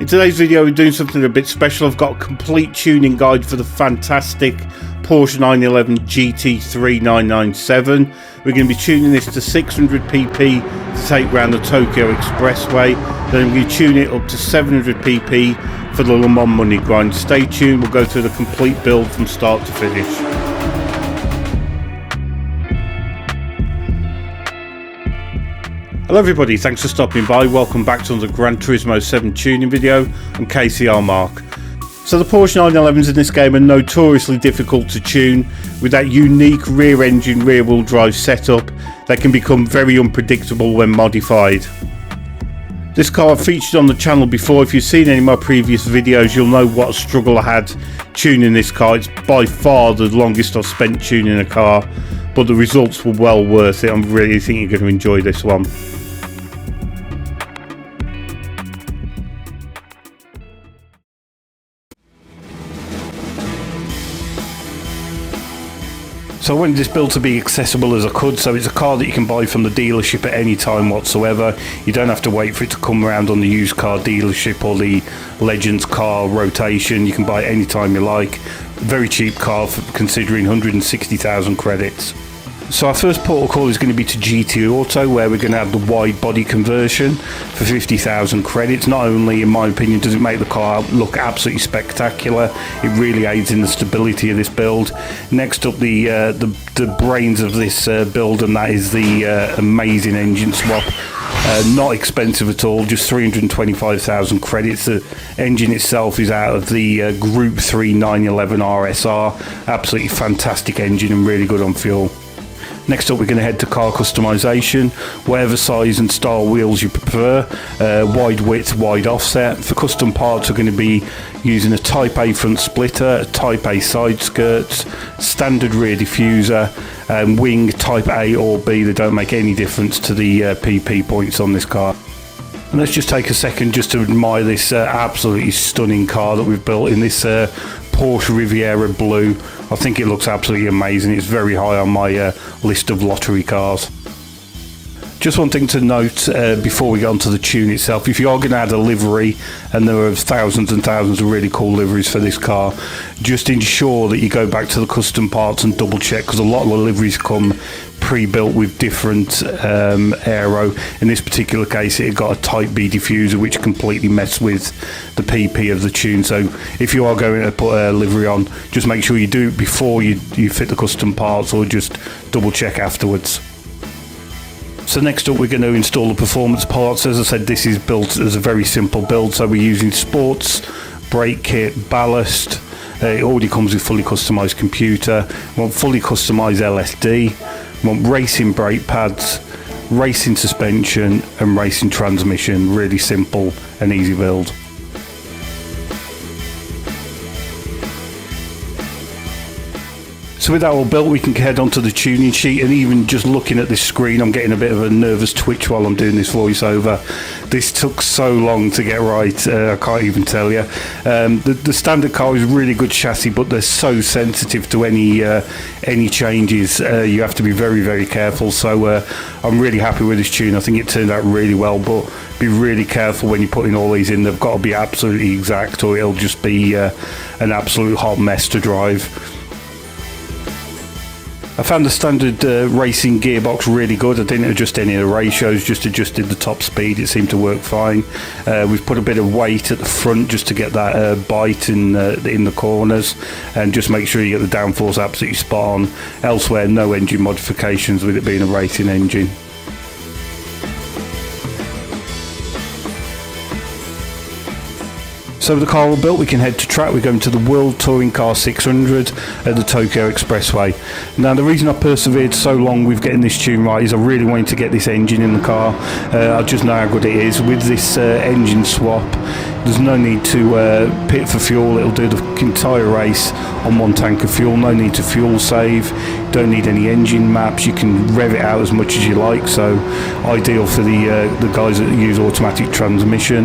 In today's video we're doing something a bit special. I've got a complete tuning guide for the fantastic Porsche 911 GT3 997. We're going to be tuning this to 600 pp to take around the Tokyo Expressway. Then we're going to tune it up to 700 pp for the Le Mans money grind. Stay tuned, we'll go through the complete build from start to finish. Hello everybody, thanks for stopping by. Welcome back to another Gran Turismo 7 tuning video. I'm KCR-Mark. So the Porsche 911s in this game are notoriously difficult to tune. With that unique rear engine, rear wheel drive setup, they can become very unpredictable when modified. This car I've featured on the channel before. If you've seen any of my previous videos, you'll know what a struggle I had tuning this car. It's by far the longest I've spent tuning a car, but the results were well worth it. I really think you're going to enjoy this one. So I wanted this build to be accessible as I could, so it's a car that you can buy from the dealership at any time whatsoever. You don't have to wait for it to come around on the used car dealership or the Legends car rotation. You can buy it any time you like. Very cheap car for considering 160,000 credits. So our first port of call is going to be to GT Auto, where we're going to have the wide body conversion for 50,000 credits. Not only, in my opinion, does it make the car look absolutely spectacular, it really aids in the stability of this build. Next up, the brains of this build, and that is the amazing engine swap. Not expensive at all, just 325,000 credits. The engine itself is out of the Group 3 911 RSR. Absolutely fantastic engine and really good on fuel. Next up, we're going to head to car customization. Whatever size and style wheels you prefer, wide width, wide offset. For custom parts, we're going to be using a Type A front splitter, Type A side skirts, standard rear diffuser, wing Type A or B. They don't make any difference to the PP points on this car. And let's just take a second just to admire this absolutely stunning car that we've built in this Porsche Riviera Blue. I think it looks absolutely amazing. It's very high on my list of lottery cars. Just one thing to note before we get onto the tune itself: if you are going to add a livery, and there are thousands and thousands of really cool liveries for this car, just ensure that you go back to the custom parts and double check, because a lot of the liveries come pre-built with different aero. In this particular case, it got a Type B diffuser, which completely messed with the PP of the tune. So if you are going to put a livery on, just make sure you do it before you fit the custom parts, or just double check afterwards. So next up, we're going to install the performance parts. As I said, this is built as a very simple build, so we're using sports, brake kit, ballast. It already comes with fully customised computer. We want fully customised LSD. We want racing brake pads, racing suspension and racing transmission. Really simple and easy build. So with that all built, we can head onto the tuning sheet, and even just looking at this screen, I'm getting a bit of a nervous twitch while I'm doing this voiceover. This took so long to get right, I can't even tell you. The standard car is really good chassis, but they're so sensitive to any changes. You have to be very, very careful. So I'm really happy with this tune. I think it turned out really well, but be really careful when you're putting all these in. They've got to be absolutely exact, or it'll just be an absolute hot mess to drive. I found the standard racing gearbox really good. I didn't adjust any of the ratios, just adjusted the top speed. It seemed to work fine. We've put a bit of weight at the front just to get that bite in the corners, and just make sure you get the downforce absolutely spot on. Elsewhere, no engine modifications, with it being a racing engine. So with the car all built, we can head to track. We're going to the World Touring Car 600 at the Tokyo Expressway. Now, the reason I persevered so long with getting this tune right is I really wanted to get this engine in the car. I just know how good it is. With this engine swap, there's no need to pit for fuel. It'll do the entire race on one tank of fuel. No need to fuel save. Don't need any engine maps. You can rev it out as much as you like. So ideal for the guys that use automatic transmission.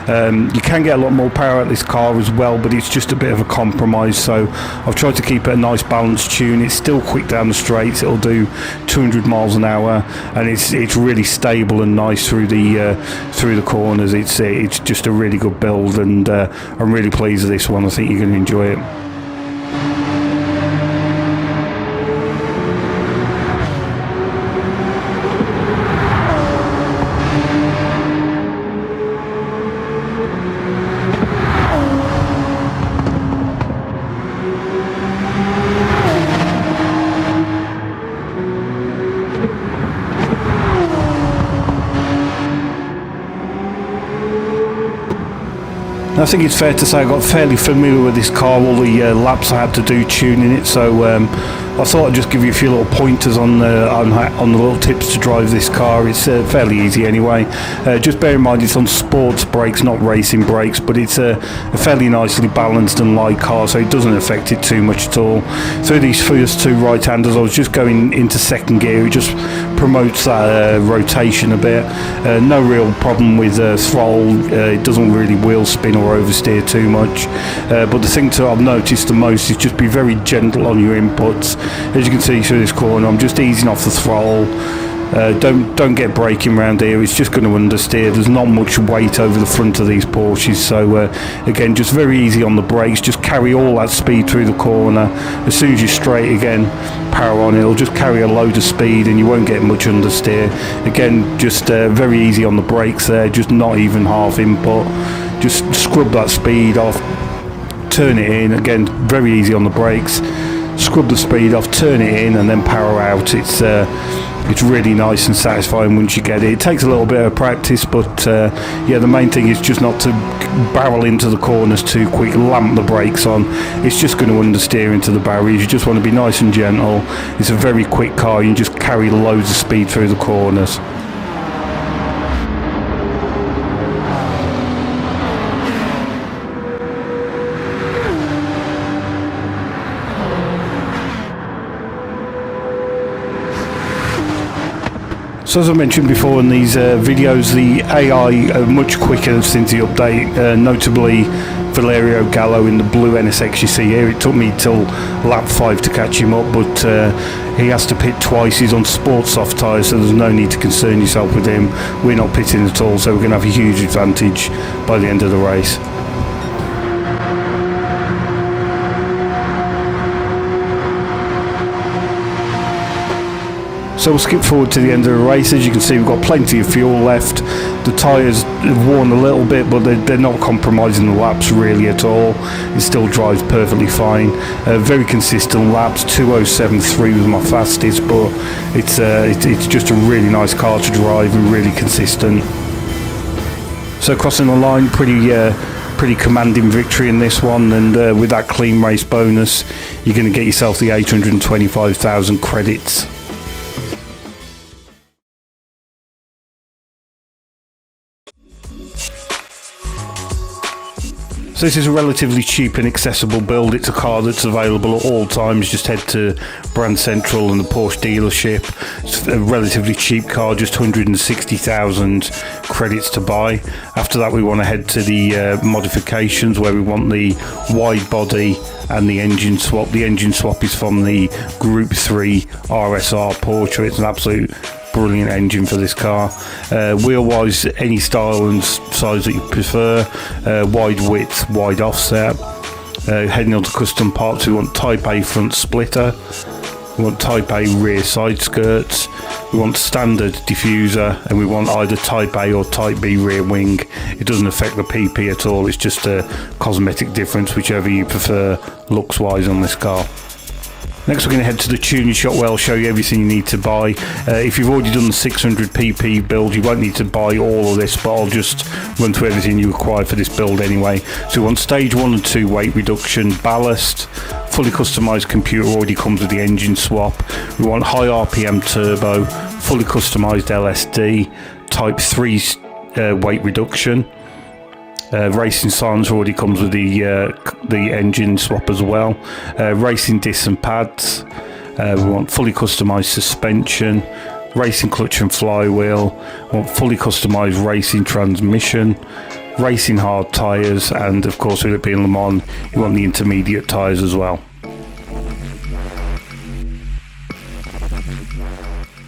You can get a lot more power power out this car as well, but it's just a bit of a compromise. So I've tried to keep it a nice balanced tune. It's still quick down the straights. It'll do 200 miles an hour, and it's really stable and nice through the corners. It's just a really good build, and I'm really pleased with this one. I think you're going to enjoy it. I think it's fair to say I got fairly familiar with this car, all the laps I had to do tuning it, so I thought I'd just give you a few little pointers on the little tips to drive this car. It's fairly easy anyway. Just bear in mind it's on sports brakes, not racing brakes, but it's a fairly nicely balanced and light car, so it doesn't affect it too much at all. Through these first two right-handers, I was just going into second gear. It just promotes that rotation a bit. No real problem with throttle. It doesn't really wheel spin or oversteer too much. But the thing I've noticed the most is just be very gentle on your inputs. As you can see through this corner, I'm just easing off the throttle. Don't get braking around here. It's just going to understeer. There's not much weight over the front of these Porsches, so again, just very easy on the brakes. Just carry all that speed through the corner. As soon as you're straight again, power on. It'll just carry a load of speed and you won't get much understeer. Again, just very easy on the brakes there, just not even half input. Just scrub that speed off, turn it in. Again, very easy on the brakes. Scrub the speed off, turn it in, and then power out. It's really nice and satisfying once you get it. It takes a little bit of practice, but yeah, the main thing is just not to barrel into the corners too quick, lamp the brakes on. It's just going to understeer into the barriers. You just want to be nice and gentle. It's a very quick car. You can just carry loads of speed through the corners. So as I mentioned before in these videos, the AI are much quicker since the update, notably Valerio Gallo in the blue NSX you see here. It took me till lap 5 to catch him up, but he has to pit twice. He's on sports soft tyres, so there's no need to concern yourself with him. We're not pitting at all, so we're going to have a huge advantage by the end of the race. So we'll skip forward to the end of the race. As you can see, we've got plenty of fuel left. The tyres have worn a little bit, but they're not compromising the laps really at all. It still drives perfectly fine. Very consistent laps. 2:07.3 was my fastest, but it's just a really nice car to drive and really consistent. So crossing the line, pretty commanding victory in this one, and with that clean race bonus, you're going to get yourself the 825,000 credits. So this is a relatively cheap and accessible build. It's a car that's available at all times. Just head to Brand Central and the Porsche dealership. It's a relatively cheap car, just 160,000 credits to buy. After that, we want to head to the modifications, where we want the wide body and the engine swap. The engine swap is from the Group 3 RSR Porsche. It's an absolute brilliant engine for this car. Wheel wise, any style and size that you prefer. Wide width, wide offset. Heading on to custom parts, we want Type A front splitter, we want Type A rear side skirts, we want standard diffuser, and we want either Type A or Type B rear wing. It doesn't affect the PP at all. It's just a cosmetic difference, whichever you prefer looks wise on this car. Next we're going to head to the tuning shop, where I'll show you everything you need to buy. If you've already done the 600 pp build, you won't need to buy all of this, but I'll just run through everything you require for this build anyway. So we want stage 1 and 2 weight reduction, ballast, fully customised computer, already comes with the engine swap. We want high RPM turbo, fully customised LSD, type 3 weight reduction. Racing silencer already comes with the engine swap as well. Racing discs and pads. We want fully customised suspension, racing clutch and flywheel. We want fully customised racing transmission, racing hard tyres, and of course with it being Le Mans, you want the intermediate tyres as well.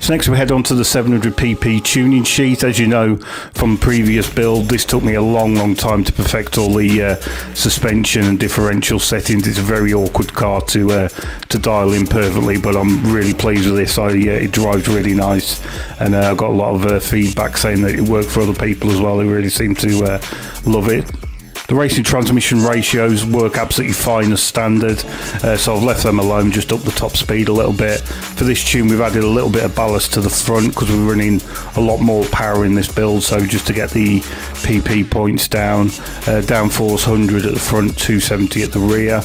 So next we head on to the 700pp tuning sheet. As you know from previous build, this took me a long time to perfect all the suspension and differential settings. It's a very awkward car to dial in perfectly, but I'm really pleased with this. It drives really nice, and I got a lot of feedback saying that it worked for other people as well. They really seem to love it. The racing transmission ratios work absolutely fine as standard, so I've left them alone, just up the top speed a little bit. For this tune we've added a little bit of ballast to the front because we're running a lot more power in this build, so just to get the PP points down, downforce 100 at the front, 270 at the rear.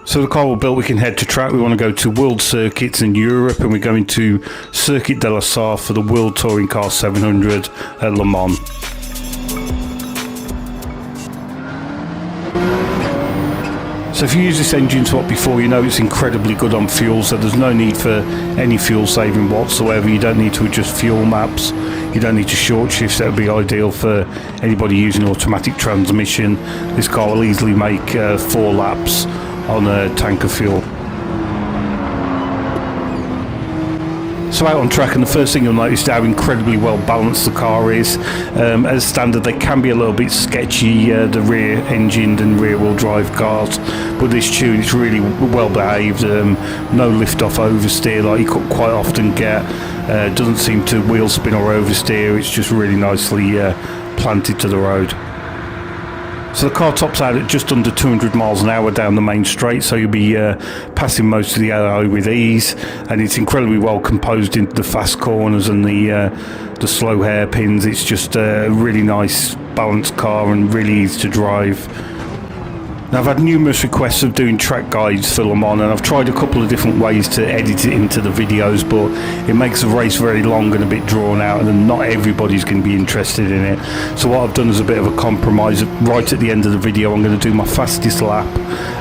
So the car we're built, we can head to track. We want to go to world circuits in Europe, and we're going to Circuit de la Sarthe for the World Touring Car 700 at Le Mans. So if you use this engine swap before, you know it's incredibly good on fuel, so there's no need for any fuel saving whatsoever. You don't need to adjust fuel maps, you don't need to short shift. That would be ideal for anybody using automatic transmission. This car will easily make 4 laps on a tank of fuel. So out on track, and the first thing you'll notice is how incredibly well balanced the car is. As standard, they can be a little bit sketchy, the rear engined and rear wheel drive cars, but this tune is really well behaved. No lift off oversteer like you could quite often get. Doesn't seem to wheel spin or oversteer. It's just really nicely planted to the road. So the car tops out at just under 200 miles an hour down the main straight, so you'll be passing most of the LI with ease, and it's incredibly well composed into the fast corners and the slow hairpins. It's just a really nice balanced car and really easy to drive. Now I've had numerous requests of doing track guides for Le Mans, and I've tried a couple of different ways to edit it into the videos, but it makes the race very long and a bit drawn out, and not everybody's going to be interested in it. So what I've done is a bit of a compromise. Right at the end of the video I'm going to do my fastest lap.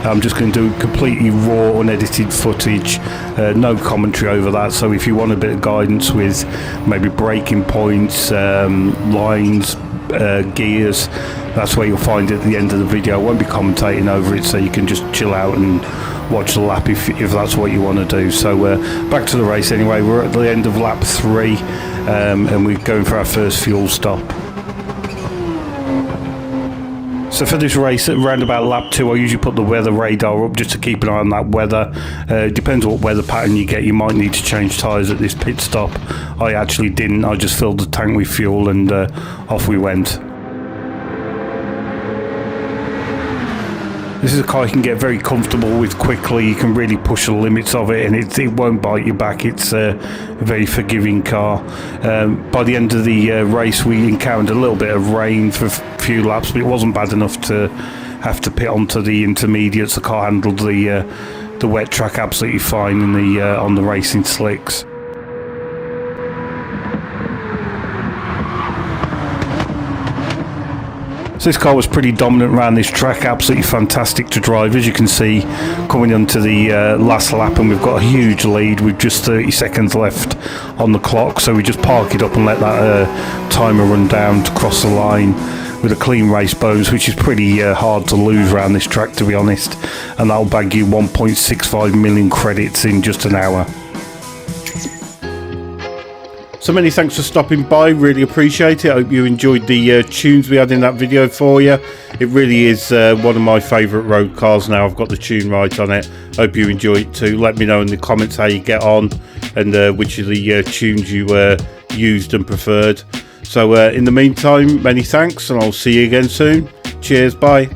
I'm just going to do completely raw unedited footage, no commentary over that. So if you want a bit of guidance with maybe braking points, lines, gears, that's where you'll find it at the end of the video. I won't be commentating over it, so you can just chill out and watch the lap if that's what you want to do. So back to the race anyway. We're at the end of lap 3, and we're going for our first fuel stop. So for this race, at around about lap 2, I usually put the weather radar up just to keep an eye on that weather. It depends what weather pattern you get. You might need to change tyres at this pit stop. I actually didn't. I just filled the tank with fuel and off we went. This is a car you can get very comfortable with quickly. You can really push the limits of it, and it won't bite you back. It's a very forgiving car. By the end of the race, we encountered a little bit of rain for a few laps, but it wasn't bad enough to have to pit onto the intermediates. The car handled the wet track absolutely fine in on the racing slicks. So this car was pretty dominant around this track, absolutely fantastic to drive. As you can see, coming onto the last lap, and we've got a huge lead with just 30 seconds left on the clock, so we just park it up and let that timer run down to cross the line with a clean race bonus, which is pretty hard to lose around this track, to be honest, and that'll bag you 1.65 million credits in just an hour. So many thanks for stopping by, really appreciate it. I hope you enjoyed the tunes we had in that video for you. It really is one of my favourite road cars now. I've got the tune right on it. Hope you enjoy it too. Let me know in the comments how you get on and which of the tunes you used and preferred. So in the meantime, many thanks, and I'll see you again soon. Cheers, bye.